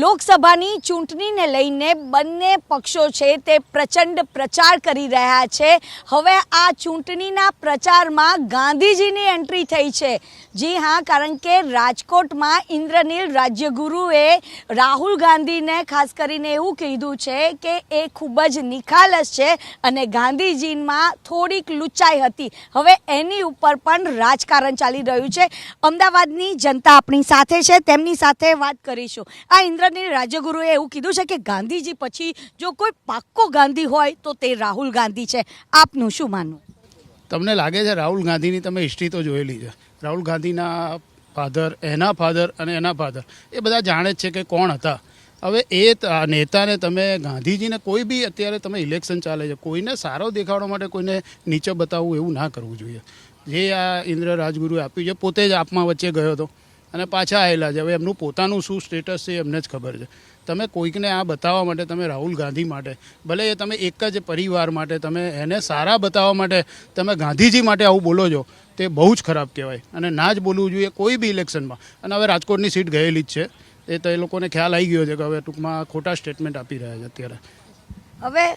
લોકસભાની ચૂંટણીને લઈને બંને પક્ષો છે તે પ્રચંડ પ્રચાર કરી રહ્યા છે। હવે આ ચૂંટણીના પ્રચારમાં ગાંધીજીની એન્ટ્રી થઈ છે। જી હા, કારણ કે રાજકોટમાં ઇન્દ્રનીલ રાજ્યગુરુએ રાહુલ ગાંધીને ખાસ કરીને એવું કીધું છે કે એ ખૂબ જ નિખાલસ છે અને ગાંધીજીમાં થોડીક લુચ્ચાઈ હતી। હવે એની ઉપર પણ રાજકારણ ચાલી રહ્યું છે। અમદાવાદની જનતા આપણી સાથે છે, તેમની સાથે વાત કરીશું। આ ઇન્દ્રનીલ રાજ્યગુરુએ એવું કીધું છે કે ગાંધીજી પછી જો કોઈ પાક્કો ગાંધી હોય તો તે રાહુલ ગાંધી છે। આપનું શું માનવું? તમને લાગે છે રાહુલ ગાંધીની તમે હિસ્ટ્રી તો જોયેલી છે? રાહુલ ગાંધીના ફાધર, એના ફાધર અને એના ફાધર એ બધા જાણે જ છે કે કોણ હતા। હવે એ નેતાને તમે ગાંધીજીને કોઈ બી અત્યારે તમે ઇલેક્શન ચાલે છે, કોઈને સારો દેખાડવા માટે કોઈને નીચે બતાવવું એવું ના કરવું જોઈએ। જે આ ઇન્દ્ર રાજગુરુએ આપ્યું છે, પોતે જ આપમાં વચ્ચે ગયો હતો અને પાછા આવેલા છે। હવે એમનું પોતાનું શું સ્ટેટસ છે એમને જ ખબર છે। તમે કોઈકને આ બતાવવા માટે તમે રાહુલ ગાંધી માટે, ભલે એ તમે એક જ પરિવાર માટે, તમે એને સારા બતાવવા માટે તમે ગાંધીજી માટે આવું બોલો છો, તે બહુ જ ખરાબ કહેવાય અને ના જ બોલવું જોઈએ કોઈ બી ઇલેક્શનમાં। અને હવે રાજકોટની સીટ ગયેલી જ છે, એ તો એ લોકોને ખ્યાલ આવી ગયો છે કે હવે ટૂંકમાં ખોટા સ્ટેટમેન્ટ આપી રહ્યા છે અત્યારે। હવે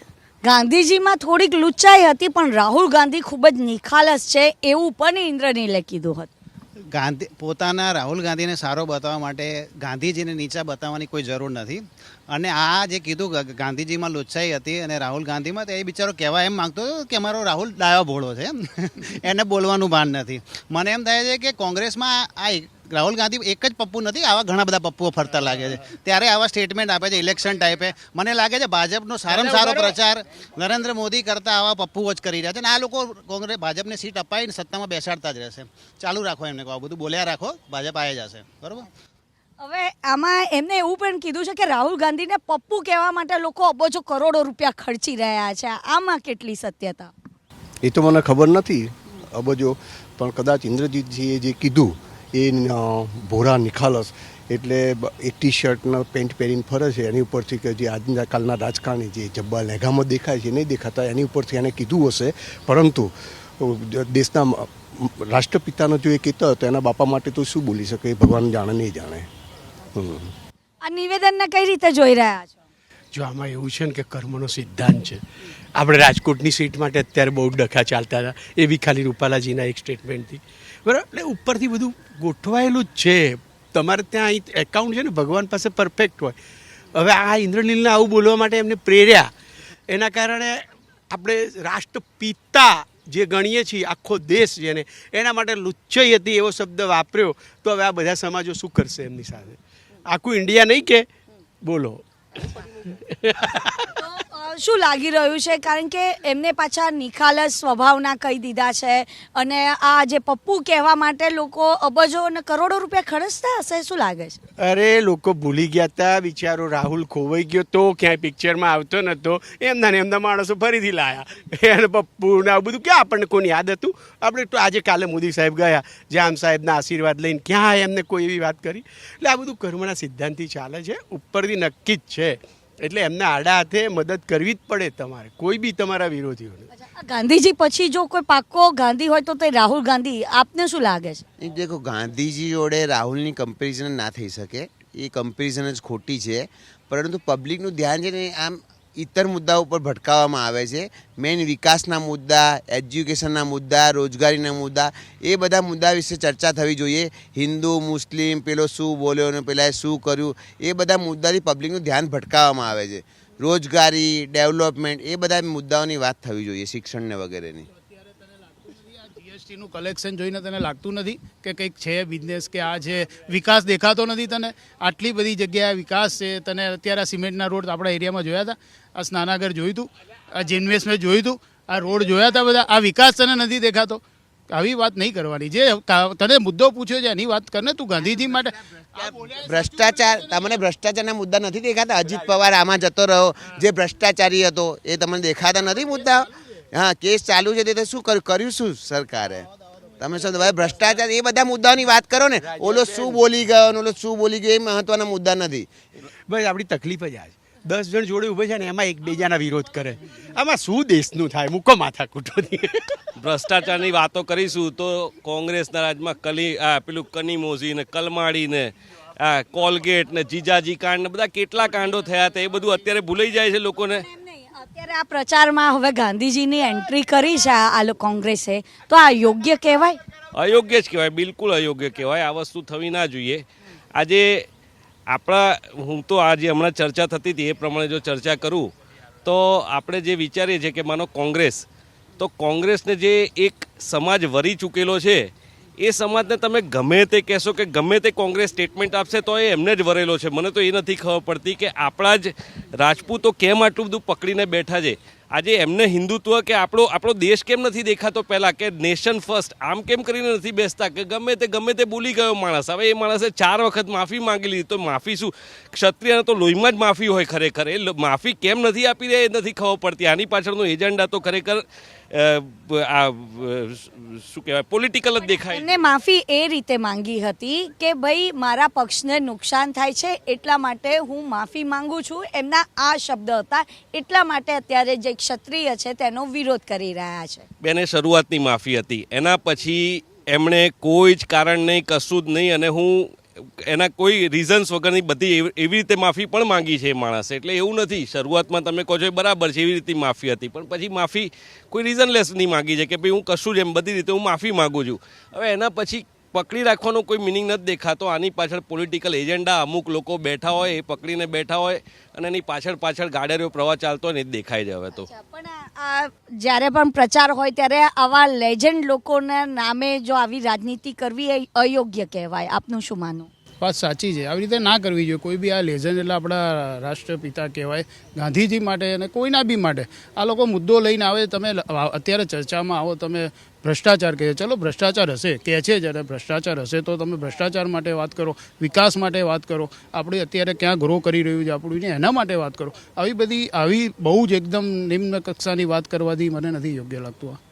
ગાંધીજીમાં થોડીક લુચ્ચાઈ હતી પણ રાહુલ ગાંધી ખૂબ જ નિખાલસ છે એવું પણ ઇન્દ્રનીલે કીધું હતું। પોતાના રાહુલ ગાંધીને સારો બતાવવા માટે ગાંધીજીને નીચા બતાવવાની કોઈ જરૂર નથી। અને આ જે કીધું ગાંધીજીમાં લુચ્ચાઈ હતી અને રાહુલ ગાંધીમાં, તો એ બિચારો કહેવા એમ માંગતો હતો કે અમારો રાહુલ ડાયો ભોળો છે એને બોલવાનું ભાન નથી। મને એમ થાય છે કે કોંગ્રેસમાં આ રાહુલ ગાંધી એક જ પપ્પુ નથી, આવા ઘણા બધા પપ્પુઓ ફરતા લાગે છે, ત્યારે આવા સ્ટેટમેન્ટ આપે છે ઇલેક્શન ટાઈપે। મને લાગે છે ભાજપનો સારામાં સારો પ્રચાર નરેન્દ્ર મોદી કરતાં આવા પપ્પુઓ જ કરી રહ્યા છે અને આ લોકો કોંગ્રેસ ભાજપને સીટ અપાવીને સત્તામાં બેસાડતા જ રહેશે। ચાલુ રાખો એમને, આ બધું બોલ્યા રાખો, ભાજપ આવી જશે, બરાબર। હવે આમાં એમને એવું પણ કીધું છે કે રાહુલ ગાંધીને પપ્પુ કહેવા માટે લોકો અબજો કરોડો રૂપિયા ખર્ચી રહ્યા છે। આમાં કેટલી સત્યતા? એ તો મને ખબર નથી અબજો, પણ કદાચ ઇન્દ્રજીતજીએ જે કીધું એ ભોરા નિખાલસ એટલે એક ટી શર્ટનો પેન્ટ પહેરીને ફરે છે, એની ઉપરથી કે જે આજના કાલના રાજકારણી જે જબ્બા લેઘામાં દેખાય છે નહીં દેખાતા, એની ઉપરથી એને કીધું હશે। પરંતુ દેશના રાષ્ટ્રપિતાનો જો એ કહેતો હતો એના બાપા માટે તો શું બોલી શકે, એ ભગવાન જાણે નહીં જાણે। આ નિવેદનને કઈ રીતે જોઈ રહ્યા છો? જો આમાં એવું છે ને કે કર્મનો સિદ્ધાંત છે। આપણે રાજકોટની સીટ માટે અત્યારે બહુ ડખા ચાલતા હતા, એ બી ખાલી રૂપાલાજીના એક સ્ટેટમેન્ટથી, બરાબર। એટલે ઉપરથી બધું ગોઠવાયેલું જ છે। તમારે ત્યાં અહીં એકાઉન્ટ છે ને ભગવાન પાસે પરફેક્ટ હોય। હવે આ ઇન્દ્રનીલને આવું બોલવા માટે એમને પ્રેર્યા, એના કારણે આપણે રાષ્ટ્રપિતા જે ગણીએ છીએ આખો દેશ જેને, એના માટે લુચ્ચાઈ હતી એવો શબ્દ વાપર્યો, તો હવે આ બધા સમાજો શું કરશે એમની સાથે? આખું ઇન્ડિયા નહીં કે બોલો શું લાગી રહ્યું છે? કારણ કે એમને પાછા નિખાલસ સ્વભાવના કહી દીધા છે અને આ જે પપ્પુ કહેવા માટે લોકો અબજો અને કરોડો રૂપિયા ખર્ચતા હશે, શું લાગે છે? અરે લોકો ભૂલી ગયા હતા, બિચારો રાહુલ ખોવાઈ ગયો તો, ક્યાંય પિક્ચરમાં આવતો નહોતો, એમના ને એમના માણસો ફરીથી લાયા એને પપ્પુ ને આવું બધું ક્યાં આપણને કોની યાદ હતું? આપણે તો આજે કાલે મોદી સાહેબ ગયા, જામ સાહેબના આશીર્વાદ લઈને, ક્યાં એમને કોઈ એવી વાત કરી? એટલે આ બધું કર્મના સિદ્ધાંતથી ચાલે છે, ઉપરથી નક્કી જ છે। એટલે એમને આડા હાથે મદદ કરવી જ પડે તમારે, કોઈ બી તમારા વિરોધીઓને। ગાંધીજી પછી જો કોઈ પાક્કો ગાંધી હોય તો તે રાહુલ ગાંધી। આપને શું લાગે છે? દેખો, ગાંધીજી જોડે રાહુલની કમ્પેરિઝન ના થઈ શકે, એ કમ્પેરિઝન જ ખોટી છે। પરંતુ પબ્લિકનું ધ્યાન છે ને આમ ઇતર મુદ્દાઓ ઉપર ભટકાવવામાં આવે છે। મેઇન વિકાસના મુદ્દા, એજ્યુકેશનના મુદ્દા, રોજગારીના મુદ્દા, એ બધા મુદ્દા વિશે ચર્ચા થવી જોઈએ। હિન્દુ મુસ્લિમ, પેલો શું બોલ્યો ને પેલાએ શું કર્યું, એ બધા મુદ્દાથી પબ્લિકનું ધ્યાન ભટકાવવામાં આવે છે। રોજગારી, ડેવલપમેન્ટ, એ બધા મુદ્દાઓની વાત થવી જોઈએ, શિક્ષણને વગેરેની। જીએસટીનું કલેક્શન જોઈને તને લાગતું નથી કે કંઈક છે બિઝનેસ કે આ છે વિકાસ દેખાતો નથી તને? આટલી બધી જગ્યાએ વિકાસ છે, તને અત્યારે સિમેન્ટના રોડ આપણા એરિયામાં જોયા હતા? આ સ્નાનાગર જોયું હતું? આ જેનવેસમાં જોયું હતું? આ રોડ જોયા હતા બધા? આ વિકાસ તને નથી દેખાતો? આવી વાત નહીં કરવાની। જે તને મુદ્દો પૂછ્યો છે એની વાત કરને તું ગાંધીજી માટે। ભ્રષ્ટાચાર, તમને ભ્રષ્ટાચારના મુદ્દા નથી દેખાતા? અજીત પવાર આમાં જતો રહ્યો, જે ભ્રષ્ટાચારી હતો, એ તમને દેખાતા નથી મુદ્દા? હા, કેસ ચાલુ છે, તે શું કર્યું શું સરકારે? તમે શું ભાઈ ભ્રષ્ટાચાર, એ બધા મુદ્દાઓની વાત કરો ને। ઓલો શું બોલી ગયો, ઓલો શું બોલી ગયો, એ મહત્વના મુદ્દા નથી। બસ આપણી તકલીફ જ આ છે, 10 જણ જોડે ઊભા છે ને એમાં એકબીજાના વિરોધ કરે, આમાં શું દેશનું થાય? મૂકો માથા કૂટોની। ભ્રષ્ટાચારની વાતો કરીશું તો કોંગ્રેસના રાજમાં પેલું કનીમોજી ને કલમાડી ને કોલગેટ ને જીજાજી કાંડ ને બધા કેટલા કાંડો થયા હતા એ બધું અત્યારે ભૂલાઈ જાય છે લોકોને. અત્યારે આ પ્રચારમાં હવે ગાંધીજીની એન્ટ્રી કરી છે આ કોંગ્રેસે, તો આ યોગ્ય કહેવાય? અયોગ્ય જ કહેવાય, બિલકુલ અયોગ્ય કહેવાય. આ વસ્તુ થવી ના જોઈએ. આજે હું તો આજે હમણાં ચર્ચા થતી હતી એ પ્રમાણે જો ચર્ચા કરું તો આપણે જે વિચારીએ છીએ કે માનો કોંગ્રેસ, તો કોંગ્રેસને જે એક સમાજ વરી ચૂકેલો છે એ સમાજને તમે ગમે તે કહેશો કે ગમે તે કોંગ્રેસ સ્ટેટમેન્ટ આપશે તો એ એમને જ વરેલો છે. મને તો એ નથી ખબર પડતી કે આપણા જ રાજપૂતો કેમ આટલું બધું પકડીને બેઠા છે. આજે એમને હિન્દુત્વ કે આપણો દેશ કેમ નથી દેખાતો પહેલાં કે નેશન ફર્સ્ટ આમ કેમ કરીને નથી બેસતા કે ગમે તે બોલી ગયો માણસ, હવે એ માણસે 4 વખત માફી માંગી લીધી, તો માફી શું ક્ષત્રિયને તો લોહીમાં જ માફી હોય ખરેખર. એ માફી કેમ નથી આપી રહ્યા એ નથી ખબર પડતી. આની પાછળનો એજન્ડા તો ખરેખર શું કહેવાય પોલિટિકલ જ દેખાય. એમને માફી એ રીતે માંગી હતી કે ભાઈ મારા પક્ષને નુકસાન થાય છે એટલા માટે હું માફી માંગુ છું, એમના આ શબ્દ હતા. એટલા માટે અત્યારે જે ક્ષત્રિય છે તેનો વિરોધ કરી રહ્યા છે. બેને શરૂઆતની માફી હતી, એના પછી એમણે કોઈ જ કારણ નહીં, કશું જ નહીં, અને હું એના કોઈ રીઝન્સ વગરની બધી એવી રીતે માફી પણ માંગી છે એ માણસે. એટલે એવું નથી શરૂઆતમાં તમે કહો છો એ બરાબર છે એવી રીતે માફી હતી, પણ પછી માફી કોઈ રીઝનલેસ નહીં માંગી છે કે ભાઈ હું કશું જ એમ બધી રીતે હું માફી માગું છું. હવે એના પછી પકડી રાખવાનો કોઈ મિનિંગ નથી દેખાતો. આની પાછળ પોલિટિકલ એજન્ડા અમુક લોકો બેઠા હોય, એ પકડીને બેઠા હોય અને એની પાછળ ગાડેરીઓ પ્રવાહ ચાલતો હોય ને એ જ દેખાઈ જાય હવે તો. પણ આ જ્યારે પણ પ્રચાર હોય ત્યારે આવા લેજન્ડ લોકોના નામે જો આવી રાજનીતિ કરવી એ અયોગ્ય કહેવાય. આપનું શું માનવું? વાત સાચી છે, આવી રીતે ના કરવી જોઈએ. કોઈ બી આ લેજન્ડ એટલે આપણા રાષ્ટ્રપિતા કહેવાય, ગાંધીજી માટે અને કોઈના બી માટે આ લોકો મુદ્દો લઈને આવે. તમે અત્યારે ચર્ચામાં આવો, તમે ભ્રષ્ટાચાર કહે, ચલો ભ્રષ્ટાચાર હશે કહે છે, જ્યારે ભ્રષ્ટાચાર હશે તો તમે ભ્રષ્ટાચાર માટે વાત કરો, વિકાસ માટે વાત કરો, આપણે અત્યારે ક્યાં ગ્રો કરી રહ્યું છે આપણું એના માટે વાત કરો. આવી બહુ જ એકદમ નિમ્ન કક્ષાની વાત કરવાથી મને નથી યોગ્ય લાગતું.